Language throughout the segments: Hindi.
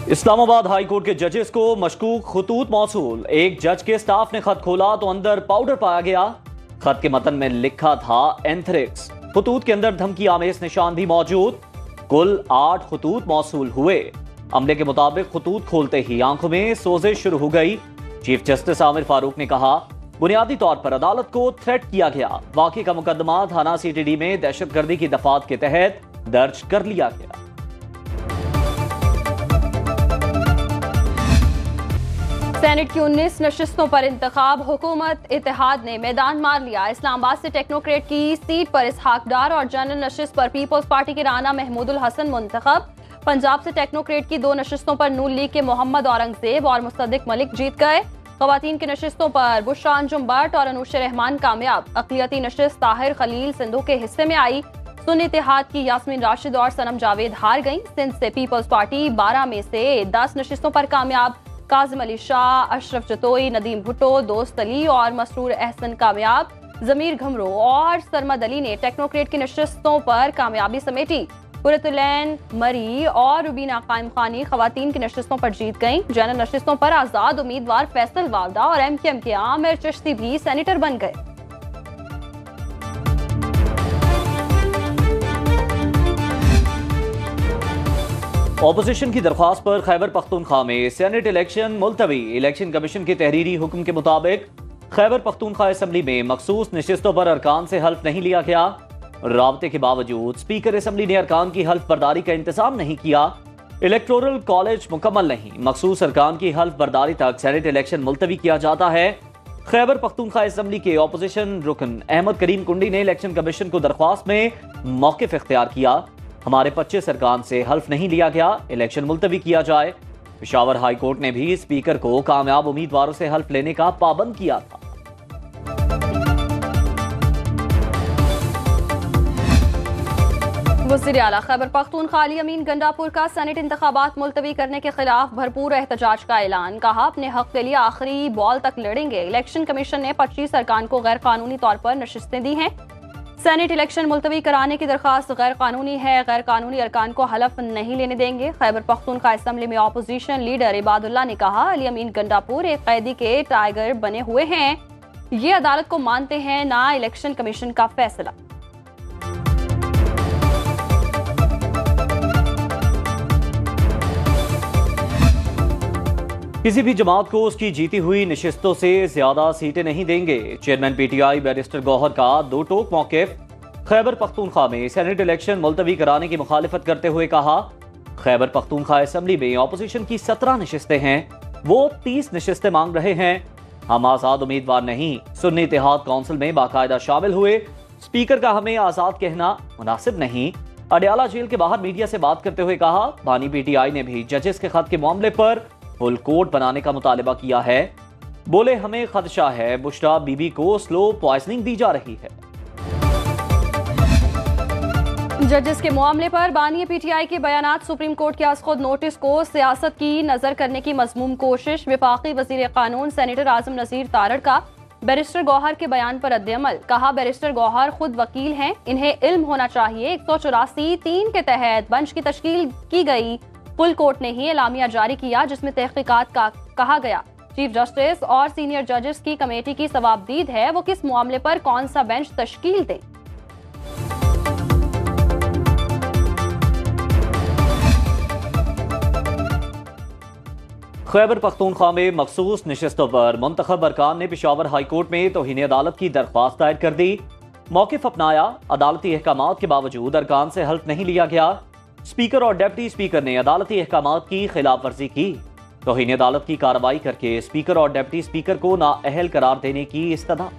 इस्लामाबाद हाई कोर्ट के जजेस को मशकूक खतूत मौसूल। एक जज के स्टाफ ने खत खोला तो अंदर पाउडर पाया गया। खत के मतन में लिखा था एंथ्रेक्स। खतूत के अंदर धमकी आमेज निशान भी मौजूद। कुल 8 खतूत मौसूल हुए। अमले के मुताबिक खतूत खोलते ही आंखों में सोजिश शुरू हो गई। चीफ जस्टिस आमिर फारूक ने कहा, बुनियादी तौर पर अदालत को थ्रेट किया गया। वाकई का मुकदमा थाना सीटीडी में दहशतगर्दी की दफात के तहत दर्ज कर लिया गया। सेनेट की 19 नशिस्तों पर इंतखाब। हुकूमत इत्तेहाद ने मैदान मार लिया। इस्लामाबाद से टेक्नोक्रेट की सीट पर इसहाक डार और जनरल नशिस्त पर पीपल्स पार्टी के राना महमूदुल हसन मुंतखब। पंजाब से टेक्नोक्रेट की 2 नशिस्तों पर नून लीग के मोहम्मद औरंगजेब और मुस्तदिक मलिक जीत गए। खवातीन की नशिस्तों पर बुशरा अंजुम भट्ट और अनुश रहमान कामयाब। अक़लियती नशिस्त ताहिर खलील सिंधु के हिस्से में आई। सुन्नी इत्तेहाद की यास्मीन राशिद और सनम जावेद हार गईं। सिंध से पीपल्स पार्टी 12 में से 10 नशिस्तों पर कामयाब। काजिम अली शाह, अशरफ जतोई, नदीम भुट्टो, दोस्त अली और मसरूर अहसन कामयाब। जमीर घमरो और सरमद अली ने टेक्नोक्रेट की नशिस्तों पर कामयाबी समेटी। कुरतुलैन मरी और रुबीना कायम खानी खवातीन की नशिस्तों पर जीत गईं। जनरल नशिस्तों पर आजाद उम्मीदवार फैसल वावदा और एमकेएम के आमिर चिश्ती भी सेनेटर बन गए। ऑपोजिशन की दरख्वास्त पर खैबर पख्तूनख्वा में सेनेट इलेक्शन मुलतवी। इलेक्शन कमीशन के तहरीरी हुक्म के मुताबिक खैबर पख्तूनख्वा असेंबली में मखसूस नशिस्तों पर अरकान से हल्फ नहीं लिया गया। राबते के बावजूद स्पीकर असेंबली ने अरकान की हल्फ बर्दारी का इंतजाम नहीं किया। इलेक्टोरल कॉलेज मुकम्मल नहीं, मखसूस अरकान की हल्फ बर्दारी तक सेनेट इलेक्शन मुलतवी किया जाता है। खैबर पख्तूनख्वा असेंबली के ऑपोजिशन रुकन अहमद करीम कुंडी ने इलेक्शन कमीशन को दरख्वास्त में मौक़िफ़ इख्तियार किया। हमारे 25 अरकान से हल्फ नहीं लिया गया, इलेक्शन मुलतवी किया जाए। पेशावर हाई कोर्ट ने भी स्पीकर को कामयाब उम्मीदवारों से हल्फ लेने का पाबंद किया था। वज़ीर आला खैबर पख्तूनख्वा अली अमीन गंडापुर का सेनेट इंतखाबात मुलतवी करने के खिलाफ भरपूर एहतजाज का ऐलान। कहा, अपने हक के लिए आखिरी बॉल तक लड़ेंगे। इलेक्शन कमीशन ने 25 अरकान को गैर कानूनी तौर पर नशिस्तें दी हैं। सेनेट इलेक्शन मुलतवी कराने की दरखास्त गैर कानूनी है। गैर कानूनी अरकान को हलफ नहीं लेने देंगे। खैबर पख्तूनख्वा असेंबली में ऑपोजिशन लीडर इबादुल्लाह ने कहा, अली अमीन गंडापुर एक कैदी के टाइगर बने हुए हैं। ये अदालत को मानते हैं, ना इलेक्शन कमीशन का फैसला। किसी भी जमात को उसकी जीती हुई नशिस्तों से ज्यादा सीटें नहीं देंगे। चेयरमैन पीटीआई बैरिस्टर गौहर का दो टोक मौक़िफ़। खैबर पख्तूनख्वा में सेनेट इलेक्शन मुलतवी कराने की मुखालिफत करते हुए कहा, खैबर पख्तूनख्वा असेंबली में ऑपोजिशन की 17 नशिस्तें हैं, वो 30 नशिस्तें मांग रहे हैं। हम आज़ाद उम्मीदवार नहीं, सुन्नी इत्तेहाद काउंसिल में बाकायदा शामिल हुए। स्पीकर का हमें आज़ाद कहना मुनासिब नहीं। अडयाला जेल के बाहर मीडिया से बात करते हुए कहा, बानी पीटीआई ने भी जजेस के खत के मामले पर फुल कोर्ट बनाने का मुतालबा किया है। बोले, हमें खदशा है बुशरा बीबी को स्लो पॉइजनिंग दी जा रही है। जजेस के मामले पर बानी पीटीआई के बयानात सुप्रीम कोर्ट के आज खुद नोटिस को सियासत की नजर करने की मजमूम कोशिश। विफाकी वजीर कानून सेनेटर आजम नजीर तारड़ का बैरिस्टर गौहर के बयान पर रद्द-ए-अमल। कहा, बैरिस्टर गौहर खुद वकील हैं, इन्हें इल्म होना चाहिए 184(3) के तहत बेंच की तश्कील की गई। फुल कोर्ट ने ही एलामिया जारी किया जिसमें तहकीकात का कहा गया। चीफ जस्टिस और सीनियर जजेस की कमेटी की सवाबदीद है वो किस मामले पर कौन सा बेंच तश्कील दे। खैबर पख्तूनख्वा में मखसूस नशिस्तों पर मुंतखब अरकान ने पेशावर हाई कोर्ट में तौहीन अदालत की दरख्वास्त दायर कर दी। मौक़िफ़ अपनाया, अदालती अहकामात के बावजूद अरकान से हल्फ नहीं लिया गया। स्पीकर और डिप्टी स्पीकर ने अदालती अहकामात की खिलाफ वर्जी की। तौहीन अदालत की कार्रवाई करके स्पीकर और डिप्टी स्पीकर को नाअहल करार देने की इस्तदा।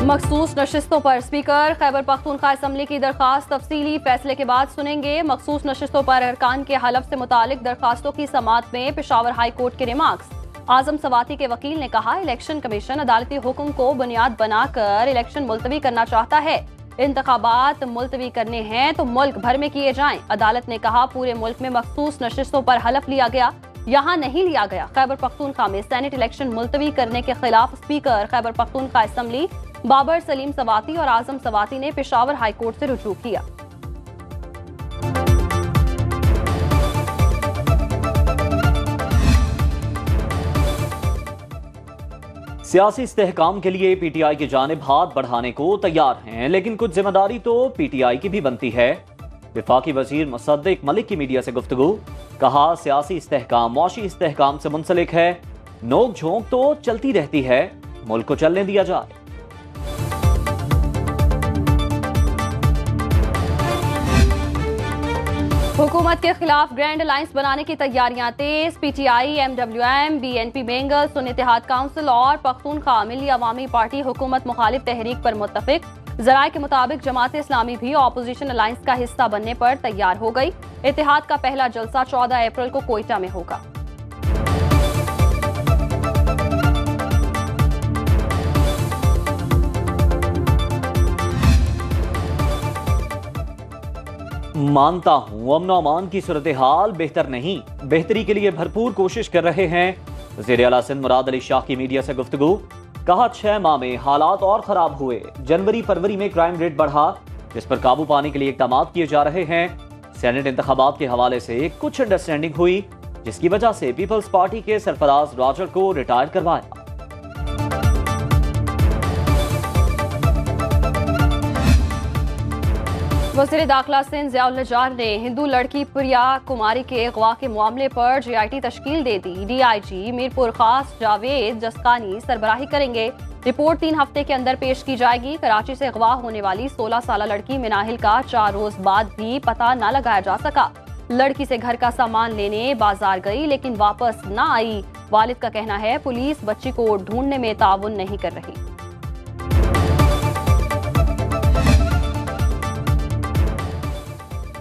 मखसूस नशिस्तों पर स्पीकर खैबर पख्तूनख्वा असेंबली की दरखास्त तफसीली फैसले के बाद सुनेंगे। मखसूस नशिस्तों पर अरकान के हलफ से मुतालिक दरखास्तों की समाअत में पेशावर हाई कोर्ट के रिमार्क्स। आजम सवाती के वकील ने कहा, इलेक्शन कमीशन अदालती हुक्म को बुनियाद बनाकर इलेक्शन मुलतवी करना चाहता है। इंतखाबात मुलतवी करने हैं तो मुल्क भर में किए जाएं। अदालत ने कहा, पूरे मुल्क में मखसूस नशिस्तों पर हलफ लिया गया, यहाँ नहीं लिया गया। खैबर पख्तूनख्वा में सेनेट इलेक्शन मुलतवी करने के खिलाफ स्पीकर खैबर पख्तूनख्वा असेंबली बाबर सलीम सवाती और आजम सवाती ने पेशावर हाई कोर्ट से रुजू किया। सियासी इस्तेहकाम के लिए पीटीआई की जानिब हाथ बढ़ाने को तैयार हैं, लेकिन कुछ जिम्मेदारी तो पीटीआई की भी बनती है। विफाकी वजीर मुसद्दिक मलिक की मीडिया से गुफ्तगू, कहा सियासी इस्तेहकाम मुआशी इस्तेहकाम से मुंसलिक है, नोक झोंक तो चलती रहती है, मुल्क को चलने दिया जाए। हुकूमत के खिलाफ ग्रैंड अलायंस बनाने की तैयारियां तेज। PTI, MWM, BNP Mengal, Sunni Ittehad council और पख्तूनख्वा मिली अवामी पार्टी हुकूमत मुखालिफ तहरीक पर मुत्तफिक। जराये के मुताबिक जमात इस्लामी भी ऑपोजिशन अलायंस का हिस्सा बनने पर तैयार हो गई। इत्तेहाद का पहला जलसा 14 अप्रैल को कोयटा में होगा। मानता हूं अमन अमान की सूरत हाल बेहतर नहीं, बेहतरी के लिए भरपूर कोशिश कर रहे हैं। वज़ीर आला सिंध मुराद अली शाह की मीडिया से गुफ्तगू, कहा 6 माह में हालात और खराब हुए। जनवरी फरवरी में क्राइम रेट बढ़ा, जिस पर काबू पाने के लिए इक़दाम किए जा रहे हैं। सेनेट इंतखाबात के हवाले से कुछ अंडरस्टैंडिंग हुई, जिसकी वजह से पीपल्स पार्टी के सरफराज राजर को रिटायर करवाया। वज़ीर दाखिला सिंध ज़ियाउल नजार ने हिंदू लड़की प्रिया कुमारी के अगवा के मामले पर जीआईटी तश्कील दे दी। डीआईजी मीरपुर खास जावेद जसकानी सरबराही करेंगे। रिपोर्ट 3 हफ्ते के अंदर पेश की जाएगी। कराची से अगवा होने वाली 16 साल लड़की मिनाहिल का 4 रोज बाद भी पता न लगाया जा सका। लड़की से घर का सामान लेने बाजार गई, लेकिन वापस न आई। वालिद का कहना है पुलिस बच्ची को ढूंढने में ताउन नहीं कर रही।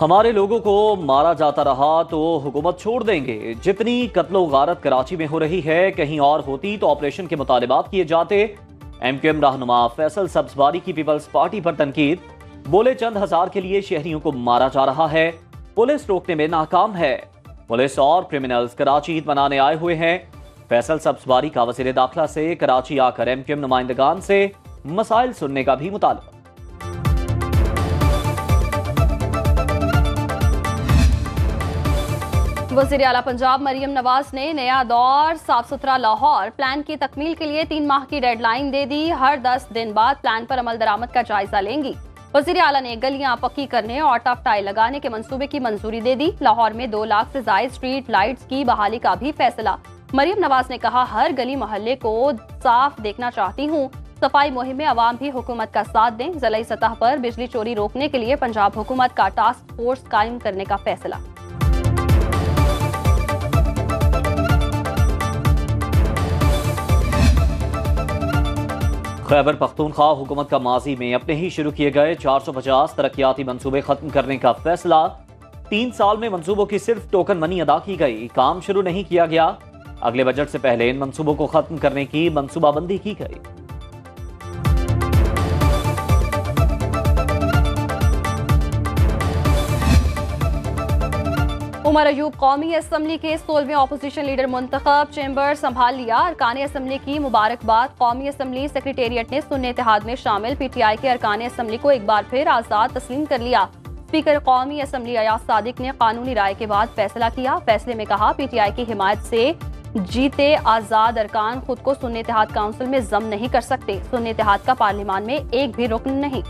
हमारे लोगों को मारा जाता रहा तो हुकूमत छोड़ देंगे। जितनी कत्लो गारत कराची में हो रही है, कहीं और होती तो ऑपरेशन के मुतालिबात किए जाते। एमक्यूएम रहनुमा फैसल सब्जवारी की पीपल्स पार्टी पर तनकीद, बोले चंद हजार के लिए शहरियों को मारा जा रहा है, पुलिस रोकने में नाकाम है। पुलिस और क्रिमिनल्स कराची ईद मनाने आए हुए हैं। फैसल सब्जवारी का वज़ीर दाखिला से कराची आकर एमक्यूएम नुमाइंदगान से मसाइल सुनने का भी मुतालबा। वज़ीर आला पंजाब मरियम नवाज ने नया दौर साफ सुथरा लाहौर प्लान की तकमील के लिए 3 माह की डेडलाइन दे दी। हर 10 दिन बाद प्लान पर अमल दरामद का जायजा लेंगी। वज़ीर आला ने गलियां पक्की करने और टफ टाइल लगाने के मंसूबे की मंजूरी दे दी। लाहौर में 2 लाख से ज्यादा स्ट्रीट लाइट्स की बहाली का भी फैसला। मरियम नवाज ने कहा, हर गली मोहल्ले को साफ देखना चाहती हूँ। सफाई मुहिम में अवाम भी हुकूमत का साथ दें। ज़िलाई सतह पर बिजली चोरी रोकने के लिए पंजाब हुकूमत का टास्क फोर्स कायम करने का फैसला। खैबर पख्तूनख्वा हुकूमत का माजी में अपने ही शुरू किए गए 450 तरक्याती मंसूबे खत्म करने का फैसला। 3 साल में मंसूबों की सिर्फ टोकन मनी अदा की गई, काम शुरू नहीं किया गया। अगले बजट से पहले इन मंसूबों को खत्म करने की मंसूबाबंदी की गई। उमर अयूब कौमी असम्बली के 16वें ऑपोजिशन लीडर मुंतखब, चैम्बर संभाल लिया। अरकान असम्बली की मुबारकबाद। कौमी असम्बली सेक्रेटेरिएट ने सुन्नी इत्तेहाद में शामिल पीटीआई के अरकान असम्बली को एक बार फिर आजाद तस्लीम कर लिया। स्पीकर कौमी असम्बली अयाज सादिक ने कानूनी राय के बाद फैसला किया। फैसले में कहा, पीटीआई की हिमायत से जीते आजाद अरकान खुद को सुन्नी इत्तेहाद काउंसिल में जम नहीं कर सकते। सुन्नी इत्तेहाद का पार्लियामान में एक भी रुकन नहीं।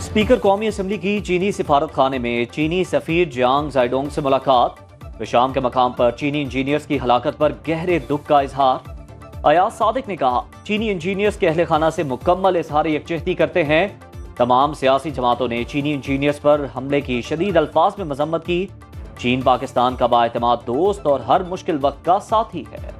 स्पीकर कौमी असम्बली की चीनी सिफारत खाने में चीनी सफीर जियांग जाइडोंग से मुलाकात। शाम के मकाम पर चीनी इंजीनियर्स की हलाकत पर गहरे दुख का इजहार। अयाज सादिक ने कहा, चीनी इंजीनियर्स के अहले खाना से मुकम्मल इजहार यकजहती करते हैं। तमाम सियासी जमातों ने चीनी इंजीनियर्स पर हमले की शदीद अल्फाज में मजम्मत की। चीन पाकिस्तान का बाएतमाद दोस्त और हर मुश्किल वक्त का साथी है।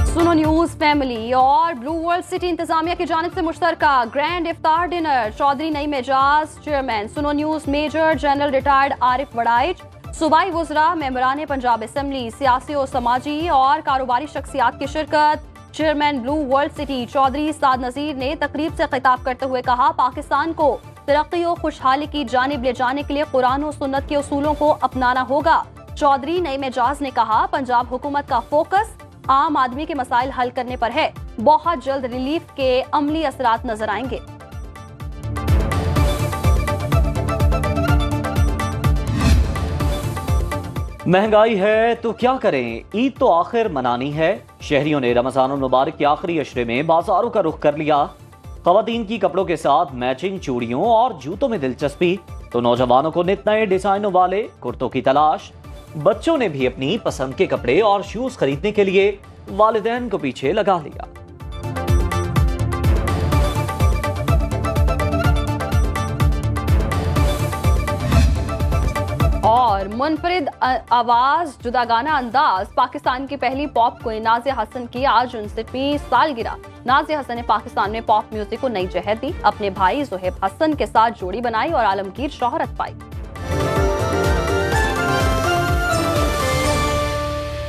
सुनो न्यूज फैमिली और ब्लू वर्ल्ड सिटी इंतजामिया की जानिब से मुश्तरका ग्रैंड इफ्तार डिनर। चौधरी नईम एजाज चेयरमैन, सुनो news major general retired Arif Waraich, सूबाई वुज़रा, मेंबरान पंजाब असम्बली, सियासी और समाजी और कारोबारी शख्सियात की शिरकत। Chairman Blue world City Chaudhry Saad Nazir ने तकरीब से खिताब करते हुए कहा, पाकिस्तान को तरक्की और खुशहाली की जानिब ले जाने के लिए कुरान और सुन्नत के उसूलों को अपनाना होगा। चौधरी नईम एजाज ने कहा, पंजाब हुकूमत का फोकस आम आदमी के मसाइल हल करने पर है। बहुत जल्द रिलीफ के अमली असरात नजर आएंगे। महंगाई है तो क्या करें, ईद तो आखिर मनानी है। शहरियों ने रमजान मुबारक के आखिरी अशरे में बाजारों का रुख कर लिया। खवातीन की कपड़ों के साथ मैचिंग चूड़ियों और जूतों में दिलचस्पी, तो नौजवानों को नित नए डिजाइनों वाले कुर्तों की तलाश। बच्चों ने भी अपनी पसंद के कपड़े और शूज खरीदने के लिए वालिदैन को पीछे लगा लिया। और मुनफरिद आवाज, जुदागाना अंदाज, पाकिस्तान की पहली पॉप क्वीन नाज़िया हसन की आज 59वीं सालगिरह। नाज़िया हसन ने पाकिस्तान में पॉप म्यूजिक को नई जहत दी, अपने भाई ज़ुहैब हसन के साथ जोड़ी बनाई और आलमगीर शोहरत पाई।